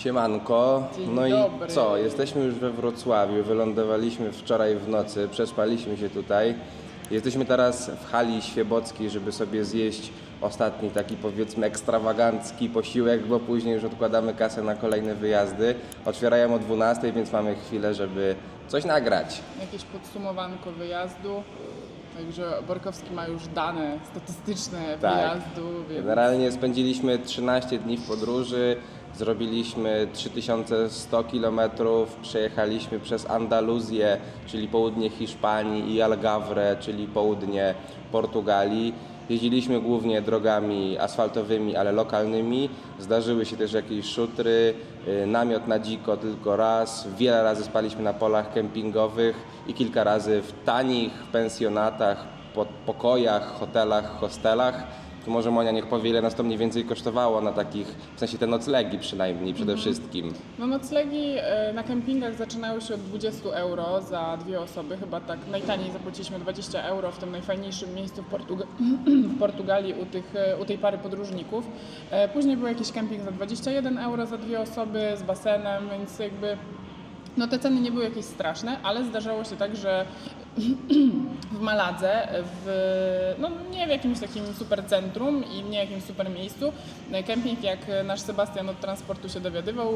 Siemanko. Dzień No dobry. i co? Jesteśmy już we Wrocławiu, wylądowaliśmy wczoraj w nocy, przespaliśmy się tutaj. Jesteśmy teraz w hali świebockiej, żeby sobie zjeść ostatni taki, powiedzmy, ekstrawagancki posiłek, bo później już odkładamy kasę na kolejne wyjazdy. Otwierają o 12, więc mamy chwilę, żeby coś nagrać. Jakieś podsumowanko wyjazdu. Także Borkowski ma już dane statystyczne Tak. wyjazdu. Więc... Generalnie spędziliśmy 13 dni w podróży, zrobiliśmy 3100 km, przejechaliśmy przez Andaluzję, czyli południe Hiszpanii, i Algarve, czyli południe Portugalii. Jeździliśmy głównie drogami asfaltowymi, ale lokalnymi. Zdarzyły się też jakieś szutry, namiot na dziko tylko raz. Wiele razy spaliśmy na polach kempingowych i kilka razy w tanich pensjonatach, pokojach, hotelach, hostelach. To może Monia niech powie, ile nas to mniej więcej kosztowało na takich, w sensie te noclegi przynajmniej przede wszystkim. No noclegi na kempingach zaczynają się od 20 euro za dwie osoby. Chyba tak najtaniej zapłaciliśmy 20 euro w tym najfajniejszym miejscu w Portugalii u tej pary podróżników. Później był jakiś kemping za 21 euro za dwie osoby z basenem, więc jakby no te ceny nie były jakieś straszne, ale zdarzało się tak, że w Maladze, no nie w jakimś takim super centrum i nie jakimś super miejscu, kemping, jak nasz Sebastian od transportu się dowiadywał,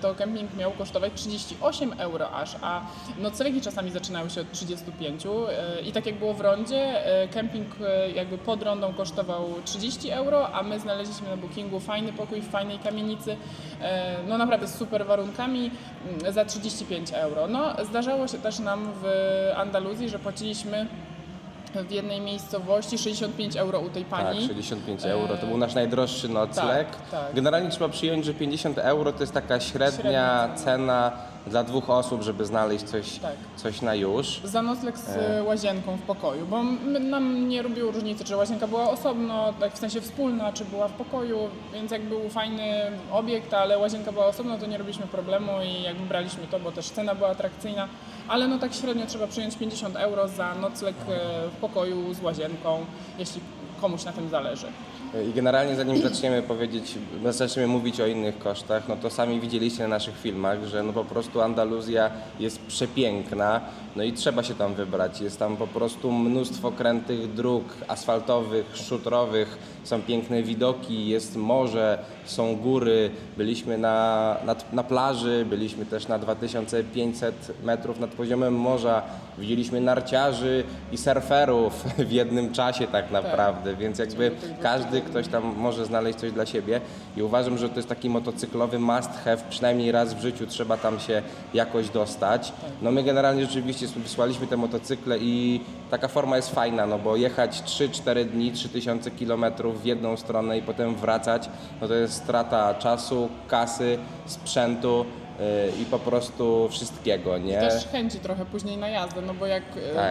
to kemping miał kosztować 38 euro aż, a noclegi czasami zaczynały się od 35 i tak jak było w rondzie, kemping jakby pod rondą kosztował 30 euro, a my znaleźliśmy na bookingu fajny pokój w fajnej kamienicy, no naprawdę z super warunkami za 35 euro. No zdarzało się też nam w Andaluzji, że płaciliśmy w jednej miejscowości 65 euro u tej pani. Tak, 65 euro. To był nasz najdroższy nocleg. Tak. Generalnie trzeba przyjąć, że 50 euro to jest taka średnia cena dla dwóch osób, żeby znaleźć coś na już. Za nocleg z łazienką w pokoju, bo nam nie robiło różnicy, czy łazienka była osobno, tak w sensie wspólna, czy była w pokoju, więc jak był fajny obiekt, ale łazienka była osobno, to nie robiliśmy problemu i jakby braliśmy to, bo też cena była atrakcyjna, ale no tak średnio trzeba przyjąć 50 euro za nocleg w pokoju z łazienką, jeśli komuś na tym zależy. I generalnie zanim zaczniemy mówić o innych kosztach, no to sami widzieliście na naszych filmach, że no po prostu Andaluzja jest przepiękna, no i trzeba się tam wybrać. Jest tam po prostu mnóstwo krętych dróg asfaltowych, szutrowych, są piękne widoki, jest morze, są góry, byliśmy na plaży, byliśmy też na 2500 metrów nad poziomem morza, widzieliśmy narciarzy i surferów w jednym czasie tak naprawdę, więc jakby ktoś tam może znaleźć coś dla siebie i uważam, że to jest taki motocyklowy must have, przynajmniej raz w życiu trzeba tam się jakoś dostać. No my generalnie rzeczywiście wysłaliśmy te motocykle i taka forma jest fajna, no bo jechać 3-4 dni, 3000 km w jedną stronę i potem wracać, no to jest strata czasu, kasy, sprzętu i po prostu wszystkiego, nie? I też chęci trochę później na jazdę, no bo jak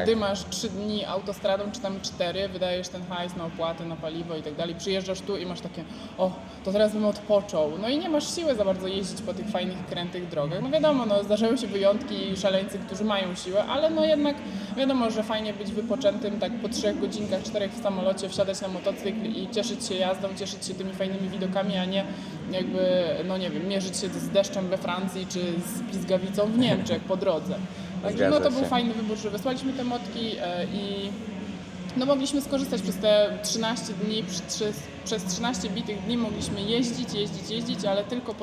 dymasz 3 dni autostradą, czy tam 4, wydajesz ten hajs na opłaty, na paliwo i tak dalej, przyjeżdżasz tu i masz takie, o, to teraz bym odpoczął, no i nie masz siły za bardzo jeździć po tych fajnych, krętych drogach. No wiadomo, no zdarzają się wyjątki i szaleńcy, którzy mają siłę, ale no jednak wiadomo, że fajnie być wypoczętym, tak po 3 godzinkach, 4 w samolocie, wsiadać na motocykl i cieszyć się jazdą, cieszyć się tymi fajnymi widokami, a nie jakby, no nie wiem, mierzyć się z deszczem we Francji, czy z pizgawicą w Niemczech po drodze. Także no to był fajny wybór, że wysłaliśmy te motki i no mogliśmy skorzystać przez te 13 dni, przez 13 bitych dni mogliśmy jeździć, ale tylko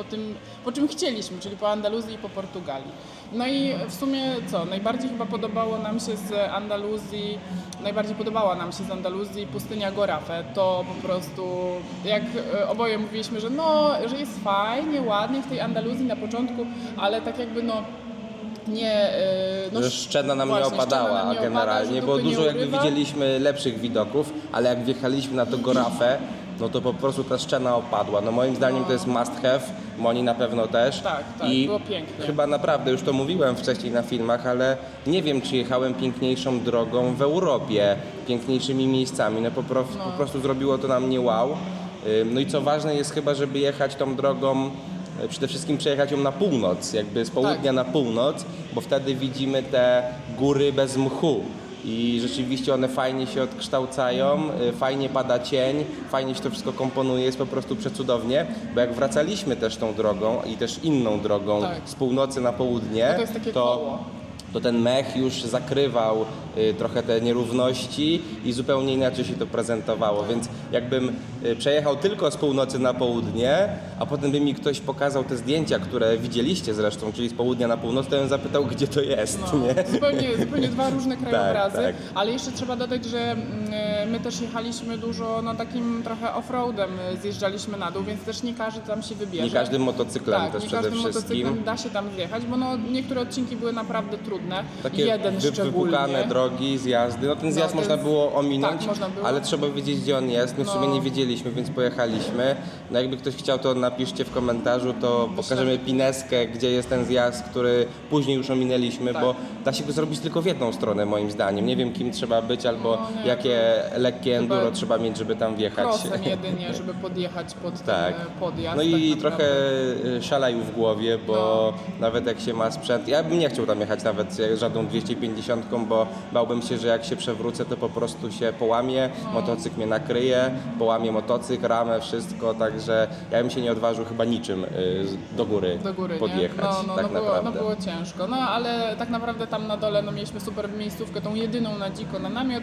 po czym chcieliśmy, czyli po Andaluzji i po Portugalii. No i w sumie najbardziej chyba podobała nam się z Andaluzji pustynia Gorafe. To po prostu, jak oboje mówiliśmy, że że jest fajnie, ładnie w tej Andaluzji na początku, ale tak jakby że szczena nam nie opadała generalnie, bo dużo jakby widzieliśmy lepszych widoków, ale jak wjechaliśmy na to Gorafę, no to po prostu ta szczena opadła. No moim zdaniem to jest must have, Moni na pewno też. Tak, i było pięknie. Chyba naprawdę, już to mówiłem wcześniej na filmach, ale nie wiem, czy jechałem piękniejszą drogą w Europie, piękniejszymi miejscami. No po prostu zrobiło to na mnie wow. No i co ważne jest chyba, żeby jechać tą drogą, przede wszystkim przejechać ją na północ, jakby z południa na północ, bo wtedy widzimy te góry bez mchu. i rzeczywiście one fajnie się odkształcają, fajnie pada cień, fajnie się to wszystko komponuje, jest po prostu przecudownie, bo jak wracaliśmy też tą drogą i też inną drogą Tak. z północy na południe, To jest takie koło. to ten mech już zakrywał trochę te nierówności i zupełnie inaczej się to prezentowało, więc jakbym przejechał tylko z północy na południe, a potem by mi ktoś pokazał te zdjęcia, które widzieliście zresztą, czyli z południa na północ, to bym zapytał, gdzie to jest, No, nie? zupełnie dwa różne krajobrazy, tak. ale jeszcze trzeba dodać, że my też jechaliśmy dużo takim trochę off-roadem, zjeżdżaliśmy na dół, więc też nie każdy tam się wybierze. Nie każdym motocyklem tak, też nie przede każdym wszystkim. motocyklem da się tam zjechać, bo niektóre odcinki były naprawdę trudne. Takie Jeden szczególnie. wypukane drogi, zjazdy. No ten zjazd to można jest- było ominąć, tak, można było. ale trzeba wiedzieć, gdzie on jest. My w sumie nie wiedzieliśmy, więc pojechaliśmy. No jakby ktoś chciał, to napiszcie w komentarzu, to pokażemy pineskę, gdzie jest ten zjazd, który później już ominęliśmy, Tak. bo da się go zrobić tylko w jedną stronę moim zdaniem. Nie wiem, kim trzeba być albo No, nie, jakie lekkie chyba enduro trzeba mieć, żeby tam wjechać. Krosem jedynie, żeby podjechać pod Tak. ten podjazd. No tak i naprawdę. trochę szalaju w głowie, bo nawet jak się ma sprzęt, ja bym nie chciał tam jechać nawet żadną 250, bo bałbym się, że jak się przewrócę, to po prostu się połamie, motocykl mnie nakryje, połamie motocykl, ramę, wszystko, także ja bym się nie odważył chyba niczym do góry podjechać, nie? tak naprawdę. No było ciężko, no ale tak naprawdę tam na dole mieliśmy super miejscówkę, tą jedyną na dziko na namiot.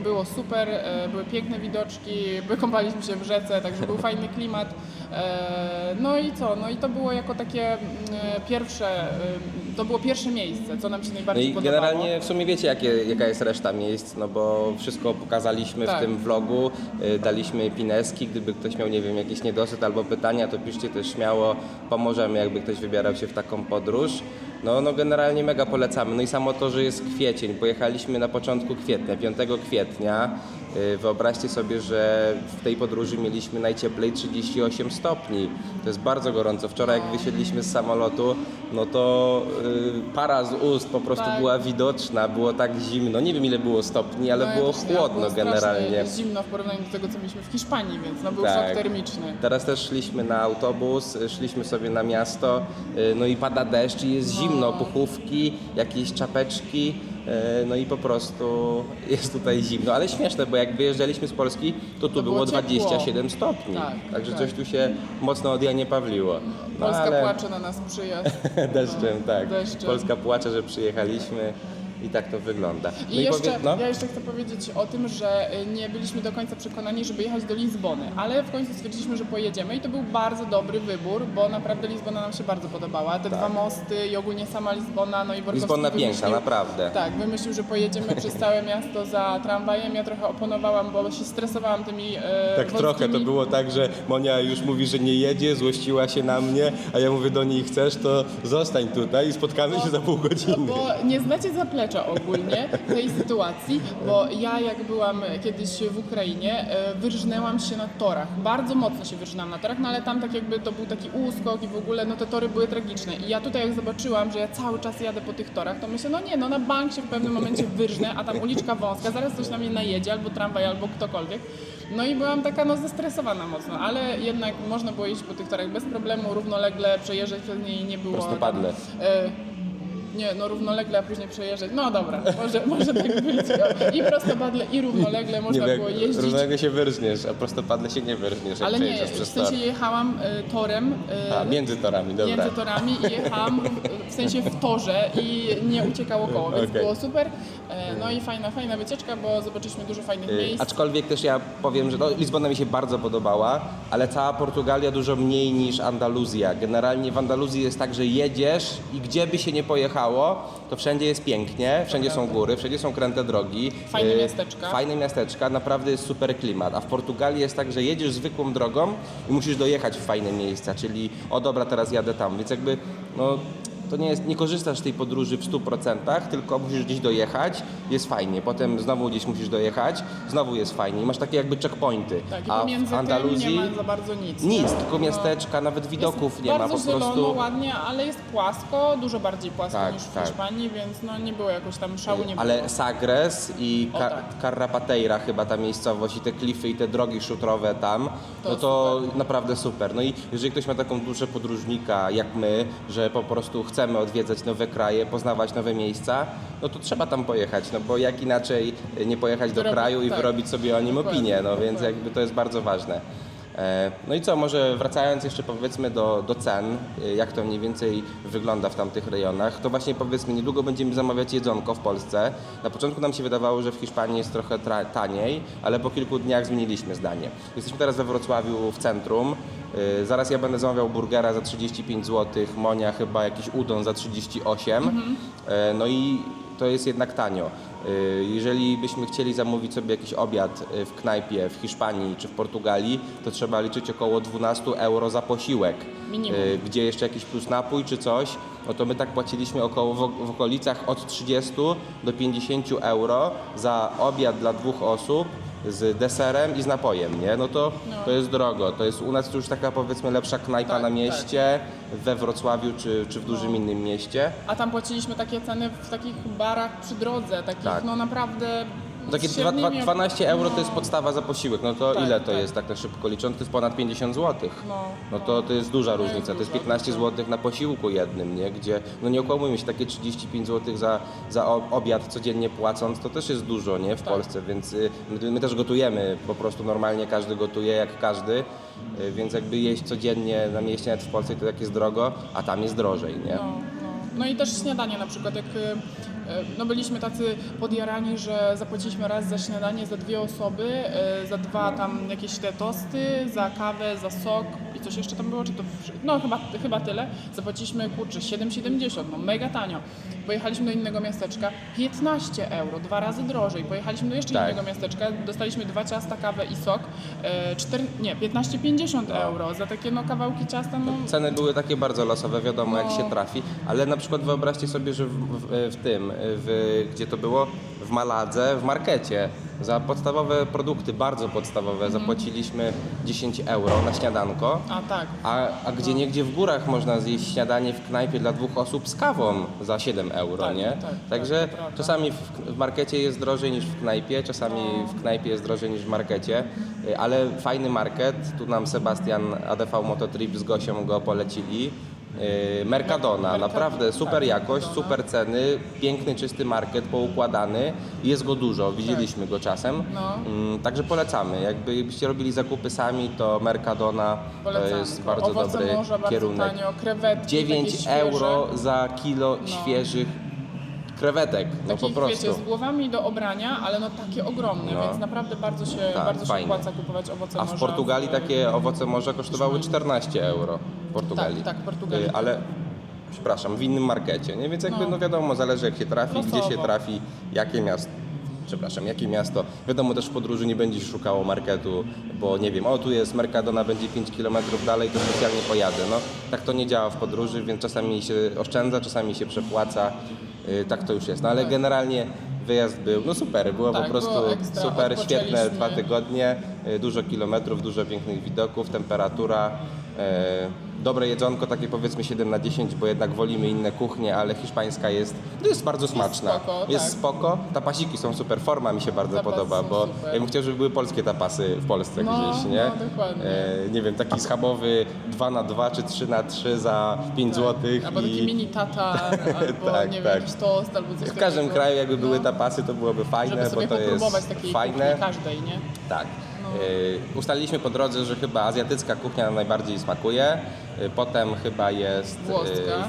Było super, były piękne widoczki, kąpaliśmy się w rzece, także był fajny klimat. No i co? No i to było jako takie pierwsze, to było pierwsze miejsce, co nam się No najbardziej i podobało. generalnie w sumie wiecie, jaka jest reszta miejsc, no bo wszystko pokazaliśmy Tak. w tym vlogu, daliśmy pineski, gdyby ktoś miał, nie wiem, jakiś niedosyt albo pytania, to piszcie też śmiało, pomożemy, jakby ktoś wybierał się w taką podróż. No generalnie mega polecamy. No i samo to, że jest kwiecień, pojechaliśmy na początku kwietnia, 5 kwietnia. Wyobraźcie sobie, że w tej podróży mieliśmy najcieplej 38 stopni. To jest bardzo gorąco. Wczoraj jak wysiedliśmy z samolotu, no to para z ust po prostu Tak. była widoczna, było tak zimno. Nie wiem ile było stopni, ale ja było też nie, chłodno było strasznie generalnie. zimno w porównaniu do tego, co mieliśmy w Hiszpanii, więc był Tak. szok termiczny. Teraz też szliśmy na autobus, szliśmy sobie na miasto, no i pada deszcz i jest zimno, puchówki, jakieś czapeczki, no i po prostu jest tutaj zimno, ale śmieszne, bo jak wyjeżdżaliśmy z Polski, to tu To było było ciepło. 27 stopni, Tak, także tak. coś tu się mocno od Janie pawliło. No, Polska ale płacze na nas przyjazd. deszczem, tak. Deszczem. Polska płacze, że przyjechaliśmy i tak to wygląda. I No jeszcze, no. ja jeszcze chcę powiedzieć o tym, że nie byliśmy do końca przekonani, żeby jechać do Lizbony, ale w końcu stwierdziliśmy, że pojedziemy i to był bardzo dobry wybór, bo naprawdę Lizbona nam się bardzo podobała. Te dwa mosty i ogólnie sama Lizbona, no i Borkowski Lizbona piękna, wymyślił- naprawdę. Tak, wymyślił, że pojedziemy przez całe miasto za tramwajem. Ja trochę oponowałam, bo się stresowałam tymi Tak trochę, to wąskimi- było tak, że Monia już mówi, że nie jedzie, złościła się na mnie, a ja mówię do niej, chcesz, to zostań tutaj i spotkamy się za pół godziny. Bo nie znacie zaplecza ogólnie tej sytuacji, bo ja jak byłam kiedyś w Ukrainie, wyrżnęłam się na torach. Bardzo mocno się wyrżnęłam na torach, no ale tam tak jakby to był taki uskok i w ogóle no te tory były tragiczne. I ja tutaj jak zobaczyłam, że ja cały czas jadę po tych torach, to myślę, no nie, no na bank się w pewnym momencie wyrżnę, a tam uliczka wąska, zaraz coś na mnie najedzie, albo tramwaj, albo ktokolwiek. No i byłam taka no zestresowana mocno, ale jednak można było iść po tych torach bez problemu, równolegle przejeżdżać przez nie i nie było... Prostopadle. Nie, no równolegle, a później przejeżdżać. No dobra, może tak być. I prostopadle, i równolegle można Nie, było jak jeździć. równolegle się wyrżniesz, a prostopadle się nie wyrżniesz, jak Ale nie, przejeżdżasz w przez sensie tor. jechałam torem. A, między torami, dobra. Między torami i jechałam w sensie w torze i nie uciekało koło, więc Okej. było super. No i fajna wycieczka, bo zobaczyliśmy dużo fajnych miejsc. Aczkolwiek też ja powiem, że Lizbona mi się bardzo podobała, ale cała Portugalia dużo mniej niż Andaluzja. Generalnie w Andaluzji jest tak, że jedziesz i gdzie by się nie pojechało, to wszędzie jest pięknie, wszędzie są góry, wszędzie są kręte drogi. Fajne miasteczka. Fajne miasteczka, naprawdę jest super klimat. A w Portugalii jest tak, że jedziesz zwykłą drogą i musisz dojechać w fajne miejsca, czyli o dobra, teraz jadę tam, więc jakby no to nie korzystasz z tej podróży w 100%, tylko musisz gdzieś dojechać, jest fajnie, potem znowu gdzieś musisz dojechać, znowu jest fajnie i masz takie jakby checkpointy. Tak, i a pomiędzy w Andaluzji tym nie ma za bardzo nic. nic, nie? tylko miasteczka, nawet widoków jest nie ma, bardzo po zielono, prostu... ładnie, ale jest płasko, dużo bardziej płasko Tak, niż w tak. Hiszpanii, więc no nie było jakoś tam szału, nie było. Ale Sagres i O, tak. Carrapateira chyba ta miejscowość i te klify i te drogi szutrowe tam, no to naprawdę super. No i jeżeli ktoś ma taką duszę podróżnika jak my, że po prostu chcemy odwiedzać nowe kraje, poznawać nowe miejsca, no to trzeba tam pojechać, no bo jak inaczej nie pojechać do kraju i wyrobić sobie o nim opinię, no więc jakby to jest bardzo ważne. No i co, może wracając jeszcze powiedzmy do cen, jak to mniej więcej wygląda w tamtych rejonach, to właśnie powiedzmy niedługo będziemy zamawiać jedzonko w Polsce. Na początku nam się wydawało, że w Hiszpanii jest trochę taniej, ale po kilku dniach zmieniliśmy zdanie. Jesteśmy teraz we Wrocławiu w centrum. Zaraz ja będę zamawiał burgera za 35 zł, Monia chyba jakiś udon za 38. No i to jest jednak tanio. Jeżeli byśmy chcieli zamówić sobie jakiś obiad w knajpie w Hiszpanii czy w Portugalii, to trzeba liczyć około 12 euro za posiłek. Minimum. Gdzie jeszcze jakiś plus napój czy coś, no to my tak płaciliśmy około w okolicach od 30 do 50 euro za obiad dla 2 osób z deserem i z napojem, nie? No to jest drogo. To jest u nas już taka powiedzmy lepsza knajpa na mieście, we Wrocławiu czy w dużym innym mieście. A tam płaciliśmy takie ceny w takich barach przy drodze, takich Tak. no naprawdę Takie z średnimi- 12 euro to jest podstawa za posiłek, no to Tak, ile to tak. jest tak na szybko licząc? To jest ponad 50 zł. No to jest duża różnica, to jest 15 zł na posiłku jednym, nie? Gdzie, no nie okłamujmy się, takie 35 zł za obiad codziennie płacąc, to też jest dużo, nie? W Polsce, więc my też gotujemy, po prostu normalnie każdy gotuje jak każdy, więc jakby jeść codziennie na mieście, nawet w Polsce to tak jest drogo, a tam jest drożej, nie? No i też śniadanie na przykład, jak no byliśmy tacy podjarani, że zapłaciliśmy raz za śniadanie za 2 osoby, za 2 tam jakieś te tosty, za kawę, za sok i coś jeszcze tam było, czy to, no chyba tyle. Zapłaciliśmy, kurczę, 7,70, no mega tanio. Pojechaliśmy do innego miasteczka, 15 euro, 2 razy drożej. Pojechaliśmy do jeszcze innego miasteczka, dostaliśmy 2 ciasta, kawę i sok, 15,50 euro za takie no kawałki ciasta. No. Ceny były takie bardzo losowe, wiadomo jak się trafi, ale na przykład wyobraźcie sobie, że gdzie to było? W Maladze, w markecie. Za podstawowe produkty, bardzo podstawowe, zapłaciliśmy 10 euro na śniadanko. A tak. A gdzie niegdzie w górach można zjeść śniadanie w knajpie dla 2 osób z kawą za 7 euro, Tak, nie? tak, Także to prawda. czasami w markecie jest drożej niż w knajpie, czasami w knajpie jest drożej niż w markecie, ale fajny market, tu nam Sebastian ADV Mototrip z Gosią go polecili. Mercadona, naprawdę super jakość, super ceny, piękny, czysty market, poukładany, jest go dużo, widzieliśmy go czasem, także polecamy. Jakbyście robili zakupy sami, to Mercadona to Polecamy. jest bardzo Owoce dobry morza bardzo kierunek. tanio, krewetki 9 takie świeże. euro za kilo świeżych krewetek, no po Takich, prostu. wiecie, z głowami do obrania, ale no takie ogromne, więc naprawdę bardzo się fajnie. opłaca kupować owoce A morza. w Portugalii takie owoce morza kosztowały 14 euro w Portugalii. Tak, Portugalii. Ale, przepraszam, w innym markecie, nie? Więc jakby, no wiadomo, zależy jak się trafi, Losowo. gdzie się trafi, jakie miasto. Przepraszam, jakie miasto. Wiadomo, też w podróży nie będziesz szukało marketu, bo nie wiem, o tu jest Mercadona, będzie 5 km dalej, to specjalnie pojadę. No, tak to nie działa w podróży, więc czasami się oszczędza, czasami się przepłaca. Tak to już jest. No ale generalnie wyjazd był, no super, było Tak, po prostu było ekstra, super, świetne odpoczęliśmy. 2 tygodnie, dużo kilometrów, dużo pięknych widoków, temperatura, dobre jedzonko, takie powiedzmy 7 na 10, bo jednak wolimy inne kuchnie, ale hiszpańska jest bardzo smaczna. spoko, jest tak. spoko, tapasiki są super, forma mi się bardzo Tapasy podoba, są bo super. ja bym chciał, żeby były polskie tapasy w Polsce gdzieś, nie? No, dokładnie. Nie wiem, taki schabowy 2 na 2 czy 3 na 3 za 5 zł. Albo taki mini tatar, albo Tak, nie wiem, tak. jakiś tost, albo coś W każdym takiego. kraju jakby były tapasy, to byłoby fajne, Żeby bo sobie to popróbować jest takiej fajne. kuchni każdej, nie? Tak. Ustaliliśmy po drodze, że chyba azjatycka kuchnia nam najbardziej smakuje, potem chyba jest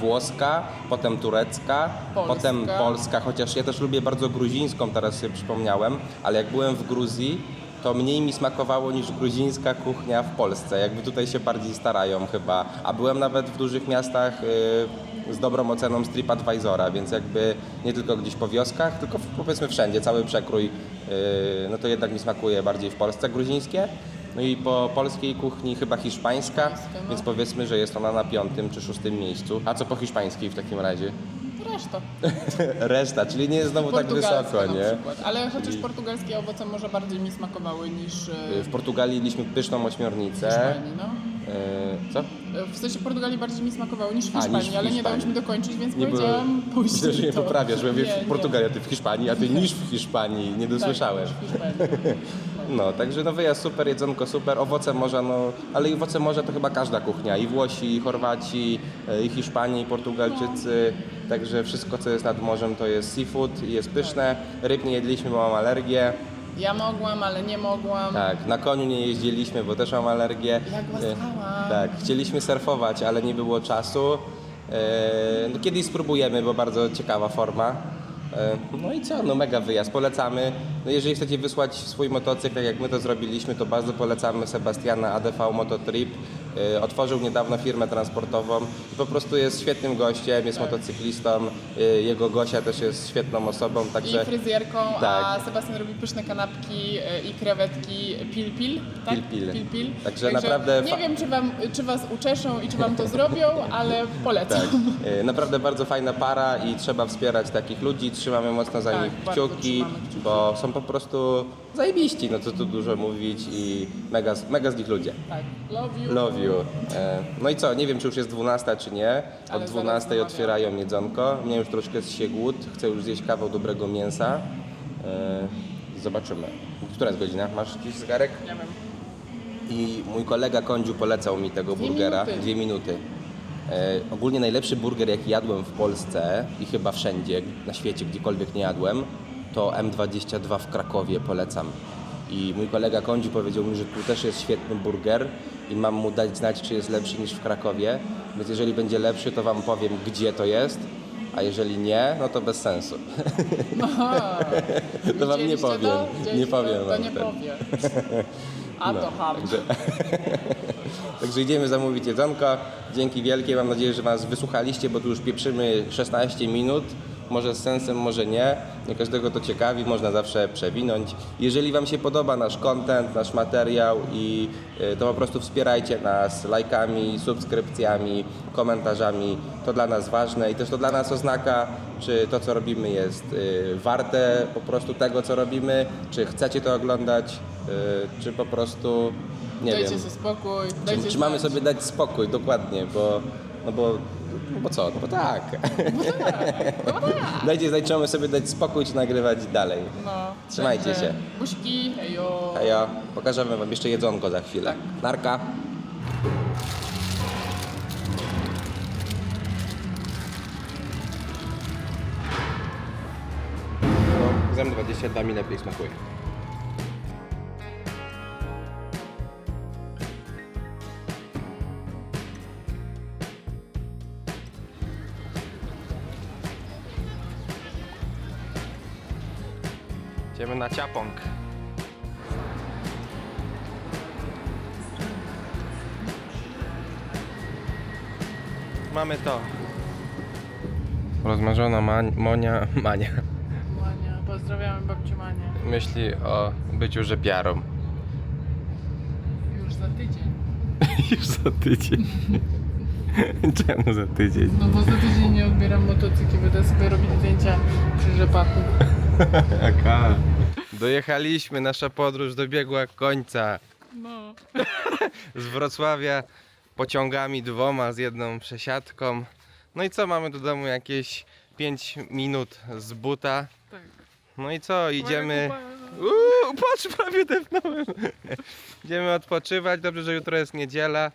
włoska, potem turecka, potem polska, chociaż ja też lubię bardzo gruzińską, teraz sobie przypomniałem, ale jak byłem w Gruzji, to mniej mi smakowało niż gruzińska kuchnia w Polsce. Jakby tutaj się bardziej starają chyba. A byłem nawet w dużych miastach z dobrą oceną z TripAdvisora, więc jakby nie tylko gdzieś po wioskach, tylko powiedzmy wszędzie, cały przekrój, no to jednak mi smakuje bardziej w Polsce gruzińskie. No i po polskiej kuchni chyba hiszpańska, więc powiedzmy, że jest ona na 5. czy 6. miejscu. A co po hiszpańskiej w takim razie? Reszta. Reszta, czyli nie jest znowu tak wysoko, na nie? przykład. Ale chociaż portugalskie owoce może bardziej mi smakowały niż W Portugalii jedliśmy pyszną ośmiornicę. Hiszpanii, no. Co? W sensie Portugalii bardziej mi smakowały niż w Hiszpanii, niż w ale nie dało Hiszpanii. mi dokończyć, więc Nie powiedziałam później. Myślę, że mnie to. poprawiasz, bo ja mówię Nie, w Portugalii, a ty w Hiszpanii, a ty niż w Hiszpanii, nie dosłyszałem. Tak, niż w Hiszpanii. No. No, także no wyjazd super, jedzonko super, owoce morza, no, ale i owoce morza to chyba każda kuchnia, i Włosi, i Chorwaci, i Hiszpanii, i Portugalczycy, także wszystko co jest nad morzem to jest seafood i jest pyszne, ryb nie jedliśmy, bo mam alergię. Ja mogłam, ale nie mogłam. Tak, na koniu nie jeździliśmy, bo też mam alergię. Jak łaskałam. Tak, chcieliśmy surfować, ale nie było czasu. No, kiedyś spróbujemy, bo bardzo ciekawa forma. No i co, no mega wyjazd, polecamy. No jeżeli chcecie wysłać swój motocykl, tak jak my to zrobiliśmy, to bardzo polecamy Sebastiana ADV Mototrip. Otworzył niedawno firmę transportową i po prostu jest świetnym gościem, jest motocyklistą. Jego Gosia też jest świetną osobą, także... I fryzjerką, Tak. a Sebastian robi pyszne kanapki i krewetki pil-pil, tak? Pil-pil. Pil-pil. Także naprawdę nie wiem, czy was uczeszą i czy wam to zrobią, ale polecam. Tak, naprawdę bardzo fajna para i trzeba wspierać takich ludzi, trzymamy mocno za Tak, nich bardzo kciuki, trzymamy kciuki. bo są po prostu zajebiści, no co tu dużo mówić i mega z nich ludzie. Tak, love you. Love you. No i co, nie wiem czy już jest 12 czy nie, od Ale 12 zaraz namawiam. otwierają jedzonko, mnie już troszkę zsie głód, chcę już zjeść kawał dobrego mięsa. Zobaczymy. Która jest godzina? Masz jakiś zegarek? Nie wiem. I mój kolega Kądziu polecał mi tego 2 burgera. minuty. 2 minuty. Ogólnie najlepszy burger jaki jadłem w Polsce i chyba wszędzie na świecie, gdziekolwiek nie jadłem, to M22 w Krakowie, polecam. I mój kolega Kądziu powiedział mi, że tu też jest świetny burger i mam mu dać znać, czy jest lepszy niż w Krakowie. Więc jeżeli będzie lepszy, to wam powiem, gdzie to jest, a jeżeli nie, no to bez sensu. Aha. To wam nie Widzieliście powiem. to? Nie Widzieliście powiem to? wam To nie tego. powie. A to ham. Także idziemy zamówić jedzonko. Dzięki wielkie, mam nadzieję, że Was wysłuchaliście, bo tu już pieprzymy 16 minut. Może z sensem, może nie. Nie każdego to ciekawi, można zawsze przewinąć. Jeżeli Wam się podoba nasz content, nasz materiał i to po prostu wspierajcie nas lajkami, subskrypcjami, komentarzami. To dla nas ważne i też to dla nas oznaka, czy to co robimy jest warte po prostu tego co robimy, czy chcecie to oglądać, czy po prostu nie Dajcie wiem. sobie spokój. Czy, Dajcie czy mamy znać. sobie dać spokój, dokładnie, bo co? No bo tak. Dajcie, zajczymy sobie dać spokój, czy nagrywać dalej. No, Trzymajcie także się. Buźki, hejo. Hejo, pokażemy Wam jeszcze jedzonko za chwilę. Tak. Narka. No, Zem 22 mi lepiej smakuje. Idziemy na ciapąg. Mamy to. Rozmarzona Mania Mania, pozdrawiamy babciu Manię. myśli o byciu rzepiarą. Już za tydzień. Już za tydzień. Czemu za tydzień? No bo za tydzień nie odbieram motocykli, będę sobie robić zdjęcia przy rzepaku. Jaka? Dojechaliśmy, nasza podróż dobiegła końca. No. Z Wrocławia pociągami 2 z jedną przesiadką. No i co, mamy do domu jakieś 5 minut z buta. Tak. No i co, idziemy... Moja Patrz, prawie depnąłem. Idziemy odpoczywać, dobrze, że jutro jest niedziela.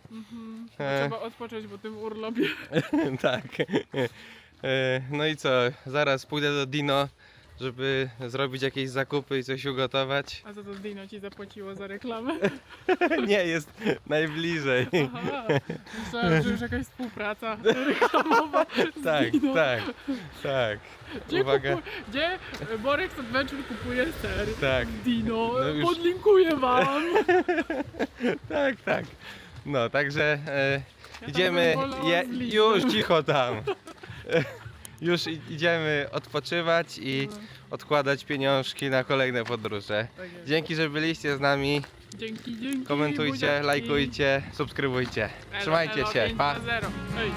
Trzeba odpocząć po tym urlopie. Tak. No i co, zaraz pójdę do Dino, żeby zrobić jakieś zakupy i coś ugotować. A za to Dino ci zapłaciło za reklamę? Nie, jest najbliżej. Aha, myślałem, że już jakaś współpraca reklamowa z Tak, Dino. tak. Gdzie, Uwaga. gdzie Borex Adventure kupuje ser? Tak. Dino, No już- podlinkuję wam. Tak. No, także Ja idziemy, tam bym wolała z listem. już cicho tam. Już idziemy odpoczywać i odkładać pieniążki na kolejne podróże. Tak jest. Dzięki, że byliście z nami. Dzięki. Komentujcie, buziaczki. lajkujcie, subskrybujcie. Elo, Trzymajcie elo, się. 5 Pa. na 0. Hej.